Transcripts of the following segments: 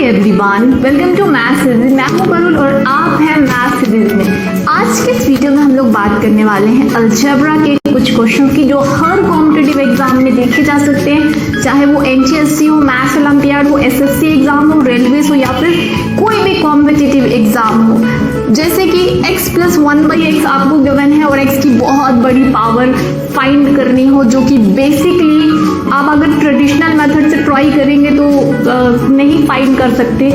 Everyone, welcome to math series. मैं हूं परुल और आप हैं मैथ सीरीज में। आज के इस वीडियो में हम लोग बात करने वाले हैं अलजेब्रा के कुछ क्वेश्चन की जो हर कॉम्पिटिटिव एग्जाम में देखे जा सकते हैं, चाहे वो एनटीएससी हो, मैथ्स ओलंपियाड हो, एसएससी एग्जाम हो, रेलवेज हो या फिर कोई भी कॉम्पिटिटिव एग्जाम हो। जैसे कि x + 1/x आपको गिवन है और x की बहुत बड़ी पावर फाइंड करनी हो, जो कि बेसिकली आप अगर ट्रेडिशनल मेथड से ट्राई करेंगे तो नहीं फाइंड कर सकते।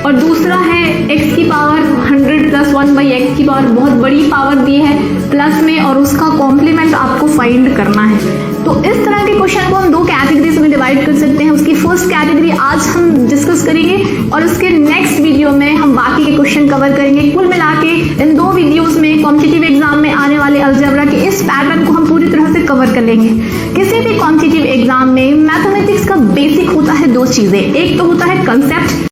और दूसरा है x की पावर 100 + 1/x की पावर बहुत बड़ी पावर दी है प्लस में, और उसका कॉम्प्लीमेंट आपको फाइंड करना है। तो इस तरह के क्वेश्चन को हम दो कैटेगरीज में डिवाइड कर सकते हैं। उसकी फर्स्ट कैटेगरी आज हम डिस्कस करेंगे और उसके नेक्स्ट वीडियो में हम बाकी के क्वेश्चन कवर करेंगे। कुल मिला के इन दो वीडियोस में कॉम्पिटिटिव एग्जाम में आने वाले अलजेब्रा के इस पैटर्न को हम पूरी तरह से कवर कर लेंगे। किसी भी कॉम्पिटिटिव एग्जाम में मैथमेटिक्स का बेसिक होता है दो चीजें, एक तो होता है कंसेप्ट,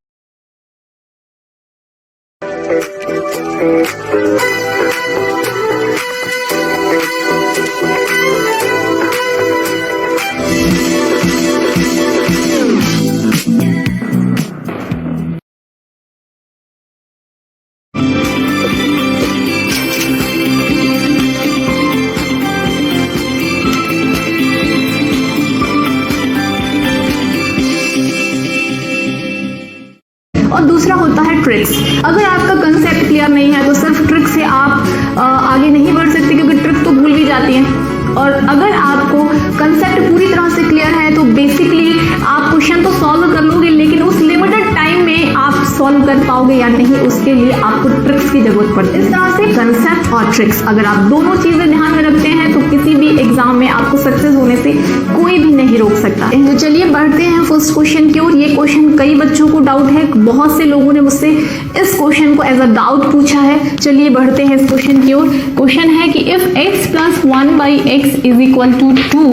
और दूसरा होता है ट्रिक्स। अगर आपका कंसेप्ट क्लियर नहीं है तो सिर्फ ट्रिक से आप आगे नहीं बढ़ सकते, क्योंकि ट्रिक तो भूल भी जाती है। और अगर आपको कंसेप्ट पूरी तरह से क्लियर है तो बेसिकली आप क्वेश्चन तो सॉल्व कर लोगे, लेकिन उस लिमिटेड टाइम में आप सॉल्व कर पाओगे या नहीं, उसके लिए आपको ट्रिक्स की जरूरत पड़ती है। इस तरह से कंसेप्ट और ट्रिक्स अगर आप दोनों चीजें ध्यान में रखते हैं तो किसी भी एग्जाम में आपको सक्सेस होने से कोई भी नहीं रोक सकता। तो चलिए बढ़ते हैं फर्स्ट क्वेश्चन की ओर। ये क्वेश्चन कई बच्चों को डाउट है, बहुत से लोगों ने मुझसे इस क्वेश्चन को एज अ डाउट पूछा है। चलिए बढ़ते हैं इस क्वेश्चन की ओर। क्वेश्चन है कि इफ x + 1/x = 2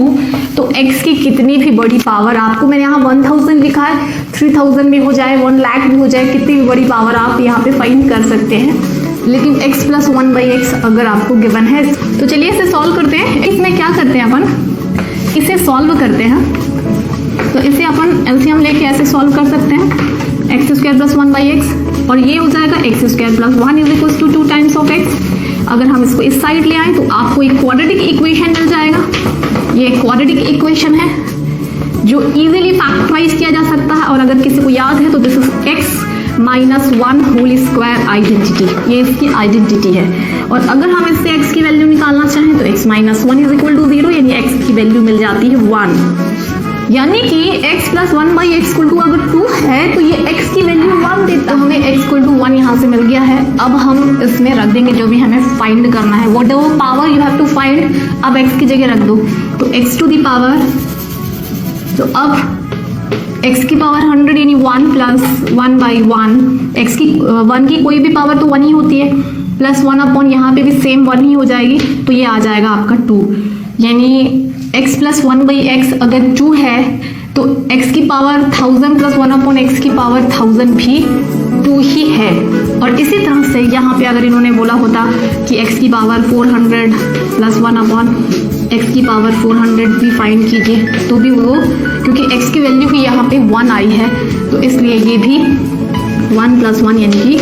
तो x की कितनी भी बड़ी पावर, आपको मैंने यहाँ 1000 लिखा है, 3000 भी हो जाए, 1 लाख भी हो जाए, कितनी भी बड़ी पावर आप यहाँ पे फाइंड कर सकते हैं। लेकिन x + 1/x अगर आपको गिवन है तो चलिए इसे सॉल्व करते हैं। इसमें क्या करते हैं अपन, इसे सॉल्व करते हैं। तो इसे अपन एलसीएम लेके ऐसे सॉल्व कर सकते हैं, x² + 1/x, और ये हो जाएगा x² + 1 = 2 टाइम्स ऑफ x। अगर हम इसको इस साइड ले आए तो आपको एक क्वाड्रेटिक इक्वेशन मिल जाएगा। ये क्वाड्रेटिक इक्वेशन है जो इजीली फैक्टराइज किया जा सकता है, और अगर किसी को याद है तो this is x - 1 whole square identity, ये इसकी आइडेंटिटी है। और अगर हम इससे x की वैल्यू निकालना चाहें तो x - 1 = 0, यानी x की वैल्यू मिल जाती है 1। यानी कि x + 1/x = अगर 2 है तो ये x की वैल्यू 1 देता है। हमें x = 1 यहाँ से मिल गया है। अब हम इसमें रख देंगे जो भी हमें फाइंड करना है, whatever power you have to find, अब x की जगह रख दो। तो x टू दी पावर, तो अब x की पावर 100 यानी 1 + 1/1, x की 1 की कोई भी पावर तो 1 ही होती है, प्लस 1 यहाँ पे भी सेम 1 ही हो जाएगी, तो ये आ जाएगा आपका 2। यानी x + 1/x अगर 2 है तो x की पावर 1000 + 1/x की पावर 1000 भी 2 ही है। और इसी तरह से यहाँ पे अगर इन्होंने बोला होता कि x की पावर 400 + 1/x की पावर 400 भी फाइंड कीजिए तो भी वो, क्योंकि x की वैल्यू भी यहाँ पे 1 आई है तो इसलिए ये भी 1 + 1 यानी कि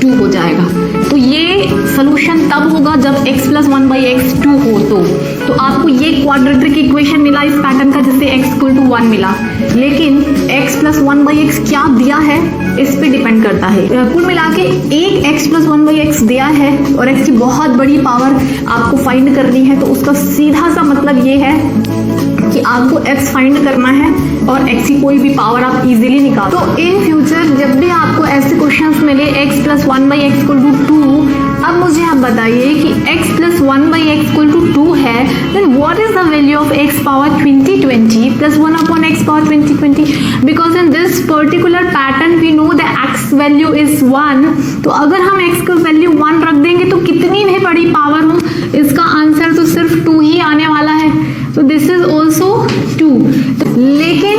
2 हो जाएगा। तो ये सोल्यूशन तब होगा जब x + 1/x 2 हो। तो आपको ये क्वाड्रेटिक इक्वेशन मिला इस पैटर्न का जिससे x = 1 मिला, लेकिन x + 1/x क्या दिया है इस पे डिपेंड करता है। कुल मिला के एक x + 1/x दिया है और x की बहुत बड़ी पावर आपको फाइंड करनी है, तो उसका सीधा सा मतलब ये है कि आपको x फाइंड करना है और x की कोई भी पावर आप इजीली निकाल। तो इन फ्यूचर जब भी आपको ऐसे क्वेश्चंस मिले x + 1/x = 2, अब मुझे आप बताइए कि x + 1/x = 2 है, then what is the value of x power 2020 + 1/x power 2020? Because in this particular pattern we know the x value is 1, तो अगर हम x की वैल्यू 1 रख देंगे तो कितनी भी बड़ी पावर हो इसका आंसर तो सिर्फ 2 ही आने वाला है। तो दिस इज ऑल्सो 2, लेकिन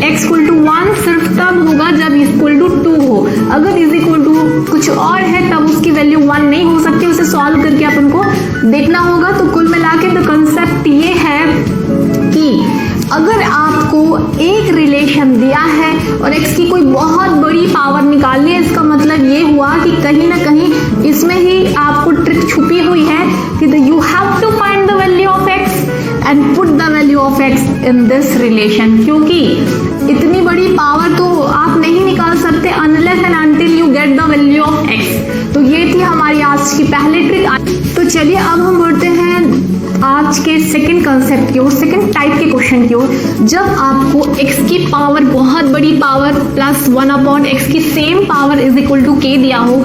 x = 1 सिर्फ तब होगा जब = 2 हो। अगर = कुछ और है तब उसकी वैल्यू 1 नहीं हो सकती, उसे सॉल्व करके अपन को देखना होगा। तो कुल मिला के द कंसेप्ट ये है कि अगर आपको एक रिलेशन दिया है और x की कोई बहुत बड़ी पावर निकालनी है, इसका मतलब ये हुआ कि कहीं ना कहीं इसमें ही आपको ट्रिक छुपी हुई है कि you have to find the value of x and put the value of x in this relation, क्योंकि इतनी बड़ी पावर तो आप नहीं निकाल सकते unless and until you get the value of x। तो ये थी हमारी आज की पहली ट्रिक। तो चलिए अब हम बढ़ते हैं आज के सेकंड कंसेप्ट की ओर, सेकंड टाइप के क्वेश्चन की ओर। जब आपको x की पावर बहुत बड़ी पावर प्लस 1/x की same power is equal to k दिया हो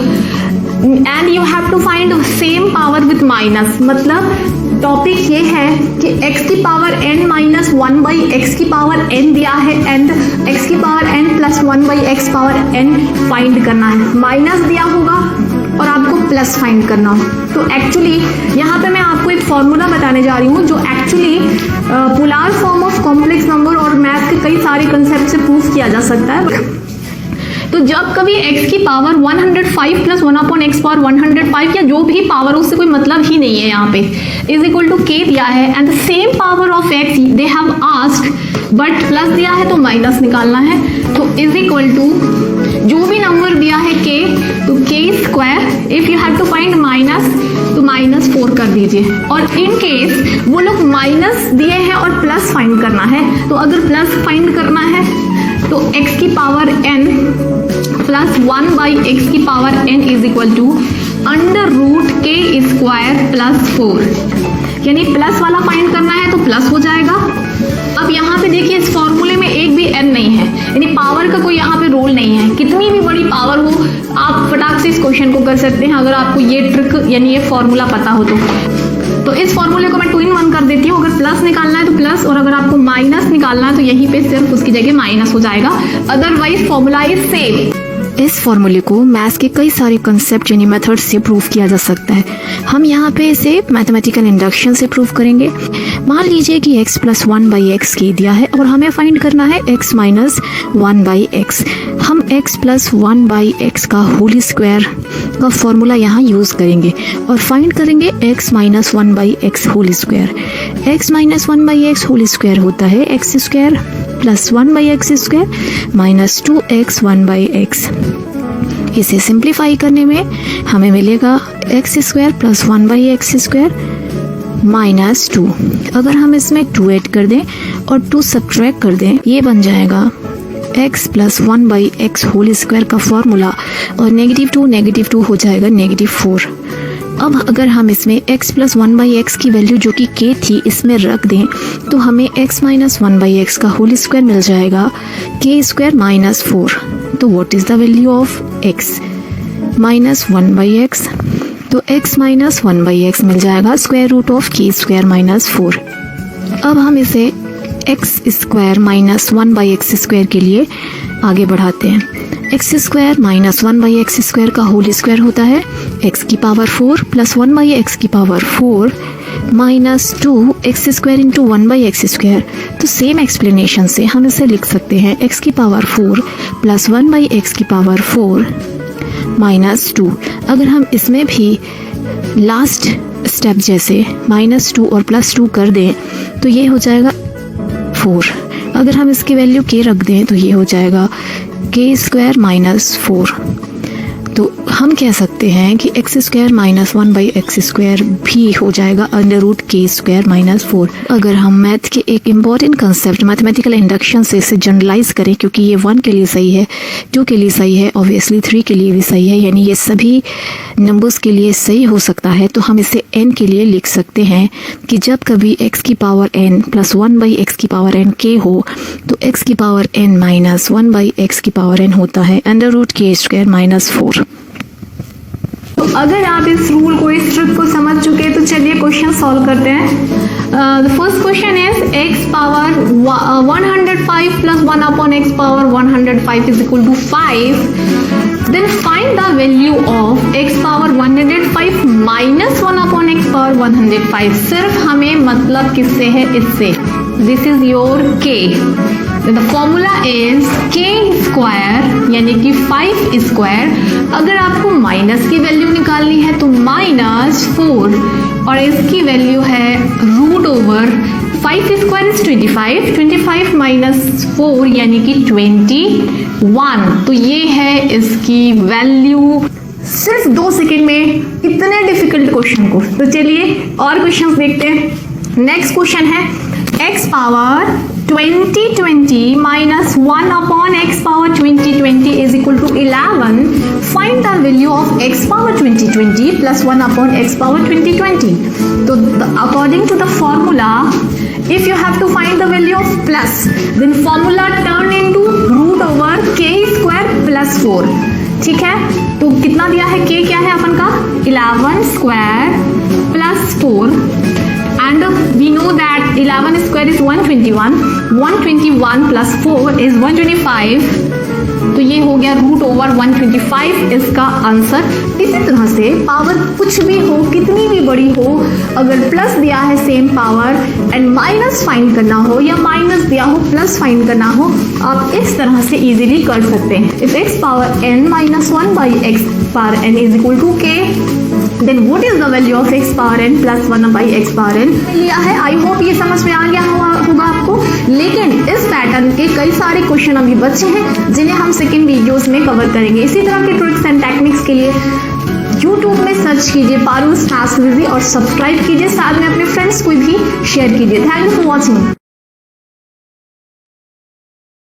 and you have to find same power with minus, मतलब टॉपिक ये है कि x की पावर n माइनस 1/x की पावर n दिया है एंड x की power n plus 1/x power n find करना है। माइनस दिया होगा और आपको प्लस फाइंड करना हो। तो एक्चुअली यहाँ पे मैं आपको एक फॉर्मूला बताने जा रही हूँ जो actually polar form of complex number और मैथ के कई सारे कंसेप्ट से प्रूव किया जा सकता है। तो जब कभी x की पावर 105 प्लस 1/x पावर 105 या जो भी पावर हो उससे कोई मतलब ही नहीं है यहाँ पे, इज इक्वल टू k दिया है and the same power of x they have asked but plus दिया है तो माइनस निकालना है। तो इज इक्वल टू जो भी नंबर दिया है k, तो k square, if you have to find minus तो -4 कर दीजिए। और इन केस वो लोग माइनस दिए हैं और प्लस फाइंड करना है, तो अगर प्लस फाइंड करना है तो x की पावर n प्लस 1/x की power n is equal to √k square plus 4, यानी प्लस वाला फाइंड करना है तो प्लस हो जाएगा। अब यहाँ पे देखिए इस फॉर्मूले में एक भी n नहीं है, यानी पावर का कोई यहाँ पे रोल नहीं है। कितनी भी बड़ी पावर हो आप फटाक से इस क्वेश्चन को कर सकते हैं अगर आपको ये ट्रिक यानी ये फॉर्मूला पता हो तो इस फॉर्मूले को मैं 2 in 1 कर देती हूँ। अगर प्लस निकालना है तो प्लस और अगर आपको माइनस निकालना है तो यहीं पे सिर्फ उसकी जगह माइनस हो जाएगा, अदरवाइज फॉर्मूला इज सेम। इस फॉर्मूले को मैथ्स के कई सारे कंसेप्ट यानी मेथड से प्रूव किया जा सकता है। हम यहाँ पे इसे मैथमेटिकल इंडक्शन से प्रूव करेंगे। मान लीजिए कि x प्लस 1/x के दिया है और हमें फाइंड करना है x माइनस 1/x। हम x प्लस 1/x का होल स्क्वायर का फॉर्मूला यहाँ यूज करेंगे और फाइंड करेंगे x minus 1/x whole square. x minus 1/x whole square होता है x square plus 1/x square minus 2x 1/x। इसे सिंप्लीफाई करने में हमें मिलेगा x square plus 1/x square minus 2। अगर हम इसमें 2 ऐड कर दें और 2 सब्ट्रैक्ट कर दें, ये बन जाएगा x plus 1/x whole square का फॉर्मूला और -2 हो जाएगा -4। अब अगर हम इसमें x प्लस 1/x की वैल्यू जो कि k थी इसमें रख दें तो हमें x माइनस 1/x का होल स्क्वायर मिल जाएगा k स्क्वायर माइनस 4। तो what is the value of x? Minus 1/x, तो x माइनस 1/x मिल जाएगा square root of k square minus 4। अब हम इसे x square minus 1/x square के लिए आगे बढ़ाते हैं। x square minus 1/x square का होल स्क्वायर होता है x की पावर 4 प्लस 1/x की power 4 minus 2x square into 1/x square. तो सेम एक्सप्लेनेशन से हम इसे लिख सकते हैं x की पावर 4 प्लस 1/x की पावर 4 माइनस 2। अगर हम इसमें भी लास्ट स्टेप जैसे -2 और +2 कर दें तो ये हो जाएगा 4। अगर हम इसकी वैल्यू k रख दें तो ये हो जाएगा k स्क्वायर माइनस 4। तो हम कह सकते हैं कि x square minus 1/x square भी हो जाएगा √k स्क्वायर माइनस 4। अगर हम मैथ के एक इम्पॉर्टेंट कंसेप्ट मैथमेटिकल इंडक्शन से इसे जनरलाइज करें, क्योंकि ये 1 के लिए सही है, 2 के लिए सही है, ऑब्वियसली 3 के लिए भी सही है, यानी ये सभी नंबर्स के लिए सही हो सकता है, तो हम इसे n के लिए लिख सकते हैं कि जब कभी x की पावर n प्लस 1/x की पावर n k हो तो x की पावर n माइनस 1/x की पावर n होता है √k स्क्वायर माइनस 4। तो अगर आप इस रूल को, इस ट्रिक को समझ चुके हैं तो चलिए क्वेश्चन सॉल्व करते हैं। The first question is x power 105 plus 1/x power 105 is equal to 5। Then find the value of x power 105 minus 1/x power 105। सिर्फ हमें मतलब किससे है? इससे। This is your k। The formula is k square यानी कि 5 square. अगर आपको माइनस की वैल्यू निकालनी है तो माइनस 4 और इसकी वैल्यू है root over 5 square is 25, 25 minus 4 यानी कि 21। तो ये है इसकी वैल्यू। सिर्फ 2 सेकेंड में इतने डिफिकल्ट क्वेश्चन को, तो चलिए और क्वेश्चंस देखते हैं। नेक्स्ट क्वेश्चन है x power 2020 minus 1 upon x power 2020 is equal to 11। Find the value of x power 2020 plus 1 upon x power 2020। तो according to the formula, if you have to find the value of plus, then formula turn into root over k square plus 4। ठीक है, तो कितना दिया है, k क्या है अपन का 11 square plus 4 and we know that 11 square is 121, 121 plus 4 is 125। तो ये हो गया रूट ओवर 125 इसका आंसर। इसी तरह से पावर कुछ भी हो, कितनी भी बड़ी हो, अगर प्लस दिया है same power and minus find करना हो या माइनस दिया हो प्लस फाइंड करना हो, आप इस तरह से इजीली कर सकते हैं। If x power n minus 1 by x power n is equal to k, then what is the value of x power n plus 1 by x power n लिया है। आई होप ये समझ में आ गया होगा आपको। लेकिन इस पैटर्न के कई सारे क्वेश्चन अभी बचे हैं जिन्हें हम सेकंड वीडियोस में कवर करेंगे। इसी तरह के ट्रिक्स एंड टेक्निक्स के लिए YouTube में सर्च कीजिए पारूल स्टार्स और सब्सक्राइब कीजिए, साथ में अपने फ्रेंड्स को भी शेयर कीजिए। Thank you for watching.